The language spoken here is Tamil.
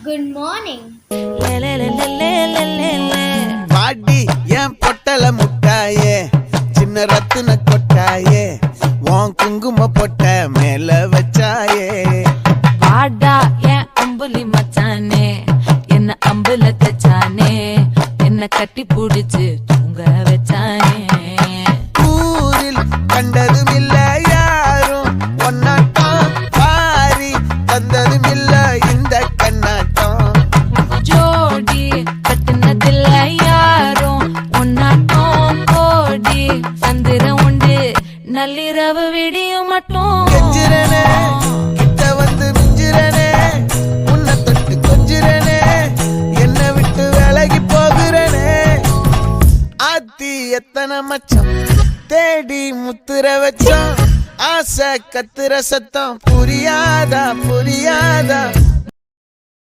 Good morning. பாடி என் பொட்டல முட்டாயே சின்ன ரத்தின கொட்டாயே உன் குங்கும பொட்ட மேல வச்சாயே பாடா என் அம்புலி மச்சானே என்ன அம்புல தச்சானே என்ன கட்டி புடிச்சு தூங்க வச்சானே ஊரில் கண்டதும் இல்ல யாரும் ஒன்னாட்டம் பாரி தந்ததும் இல்ல இந்த கண்ணாட்டம் ஜோடி கட்டுனதில்ல யாரும் ஒன்னாட்டம் கோடி சந்திரம் உண்டு நள்ளிரவு விடியும் மட்டும் கெஞ்சிரனே கிட்ட வந்து மிஞ்சிரனே உன்னை தொட்டு கொஞ்சிரனே என்ன விட்டு விலகி போகிறனே ஆத்தி எத்தனை மச்சம் தேடி முத்துற வச்சோம் ஆசை கத்துற சத்தம் புரியாதா புரியாதா